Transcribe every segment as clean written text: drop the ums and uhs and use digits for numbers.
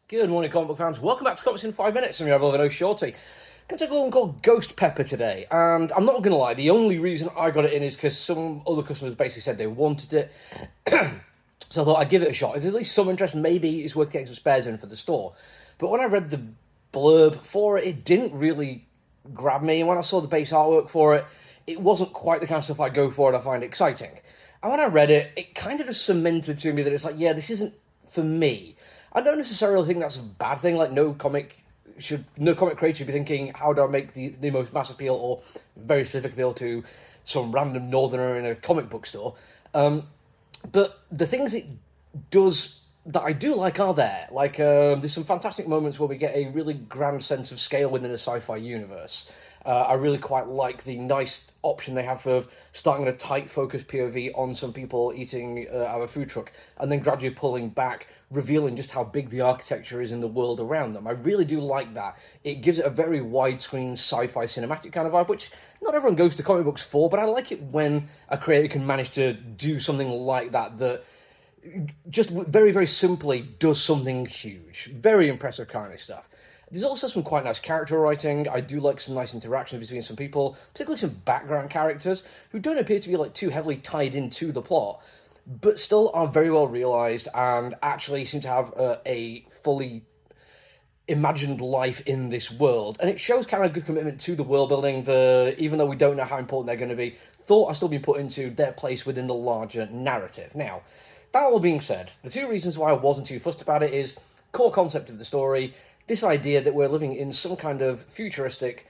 Good morning, comic book fans. Welcome back to Comics in 5 Minutes. I'm your other Shorty. Going to take a little one called Ghost Pepper today, and I'm not going to lie, the only reason I got it in is because some other customers basically said they wanted it, so I thought I'd give it a shot. If there's at least some interest, maybe it's worth getting some spares in for the store. But when I read the blurb for it, it didn't really grab me, and when I saw the base artwork for it, it wasn't quite the kind of stuff I go for and I find exciting. And when I read it, it kind of just cemented to me that it's like, yeah, this isn't for me. I don't necessarily think that's a bad thing. Like, no comic creator should be thinking, how do I make the most mass appeal or very specific appeal to some random northerner in a comic book store. But the things it does that I do like are there. Like, there's some fantastic moments where we get a really grand sense of scale within a sci-fi universe. I really quite like the nice option they have for starting a tight focus POV on some people eating out of a food truck, and then gradually pulling back, revealing just how big the architecture is in the world around them. I really do like that. It gives it a very widescreen sci-fi cinematic kind of vibe, which not everyone goes to comic books for, but I like it when a creator can manage to do something like that just very, very simply does something huge. Very impressive kind of stuff. There's also some quite nice character writing. I do like some nice interactions between some people, particularly some background characters who don't appear to be like too heavily tied into the plot, but still are very well realised and actually seem to have a fully imagined life in this world. And it shows kind of good commitment to the world building. Even though we don't know how important they're going to be, thought are still being put into their place within the larger narrative. Now, that all being said, the two reasons why I wasn't too fussed about it is core concept of the story, this idea that we're living in some kind of futuristic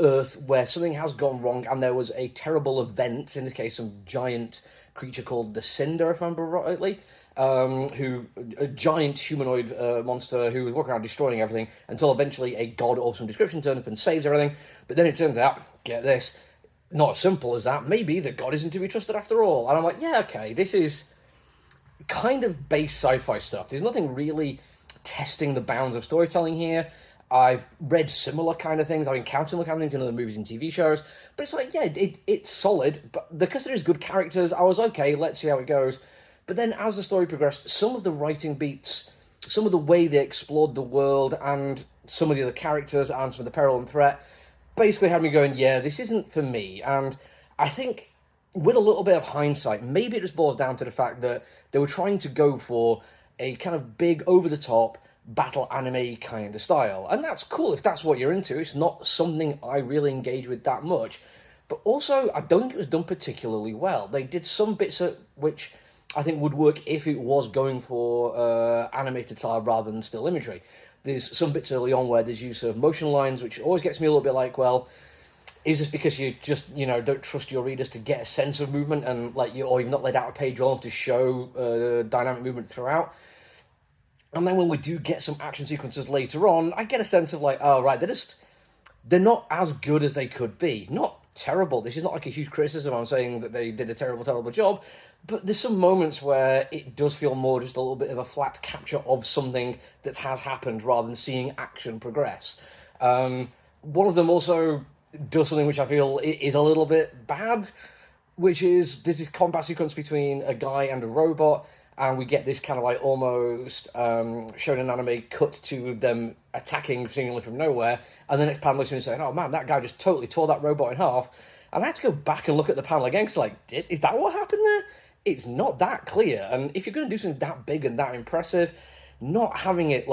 Earth where something has gone wrong and there was a terrible event, in this case some giant creature called the Cinder, if I remember rightly, a giant humanoid monster who was walking around destroying everything until eventually a god of some description turns up and saves everything. But then it turns out, get this, not as simple as that, maybe the god isn't to be trusted after all. And I'm like, yeah, okay, this is kind of base sci-fi stuff. There's nothing really testing the bounds of storytelling here. I've read similar kind of things. I've encountered similar kind of things in other movies and TV shows. But it's like, yeah, it's solid. But because there's good characters, I was okay, let's see how it goes. But then as the story progressed, some of the writing beats, some of the way they explored the world and some of the other characters and some of the peril and threat basically had me going, yeah, this isn't for me. And I think with a little bit of hindsight, maybe it just boils down to the fact that they were trying to go for a kind of big, over-the-top, battle anime kind of style. And that's cool if that's what you're into. It's not something I really engage with that much. But also, I don't think it was done particularly well. They did some bits which I think would work if it was going for animated style rather than still imagery. There's some bits early on where there's use of motion lines, which always gets me a little bit like, well, is this because you just, don't trust your readers to get a sense of movement and or you've not laid out a page long enough to show dynamic movement throughout? And then when we do get some action sequences later on, I get a sense of oh, right, they're not as good as they could be. Not terrible. This is not like a huge criticism. I'm saying that they did a terrible, terrible job. But there's some moments where it does feel more just a little bit of a flat capture of something that has happened rather than seeing action progress. One of them also does something which I feel is a little bit bad, which is there's this combat sequence between a guy and a robot, and we get this kind of almost shonen anime cut to them attacking seemingly from nowhere, and the next panel is saying, oh man, that guy just totally tore that robot in half. And I had to go back and look at the panel again, because is that what happened there? It's not that clear, and if you're going to do something that big and that impressive, not having it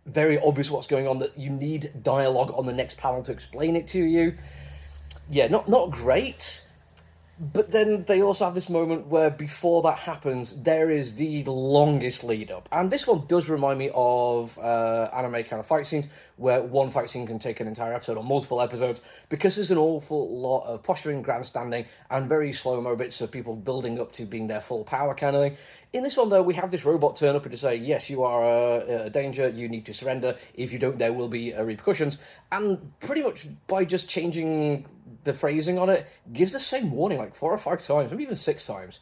very obvious what's going on, that you need dialogue on the next panel to explain it to you, yeah, not great. But then they also have this moment where before that happens, there is the longest lead up. And this one does remind me of anime kind of fight scenes, where one fight scene can take an entire episode or multiple episodes, because there's an awful lot of posturing, grandstanding, and very slow-mo bits of people building up to being their full power kind of thing. In this one, though, we have this robot turn up and to say, yes, you are a danger, you need to surrender. If you don't, there will be repercussions. And pretty much by just changing the phrasing on it, gives the same warning 4 or 5 times, maybe even 6 times,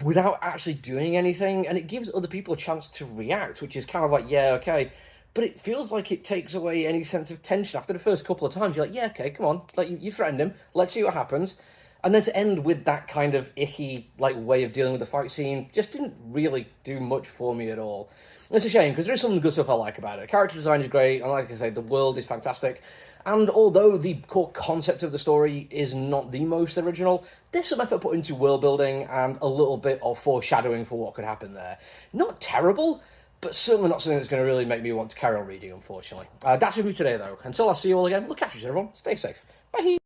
without actually doing anything. And it gives other people a chance to react, which is kind of yeah, okay. But it feels like it takes away any sense of tension. After the first couple of times, you're yeah, okay, come on. You threatened him. Let's see what happens. And then to end with that kind of icky like way of dealing with the fight scene just didn't really do much for me at all. And it's a shame because there is some good stuff I like about it. The character design is great, and like I said, the world is fantastic. And although the core concept of the story is not the most original, there's some effort put into world building and a little bit of foreshadowing for what could happen there. Not terrible, but certainly not something that's going to really make me want to carry on reading, unfortunately. That's it for me today, though. Until I see you all again, look after yourself, everyone. Stay safe. Bye.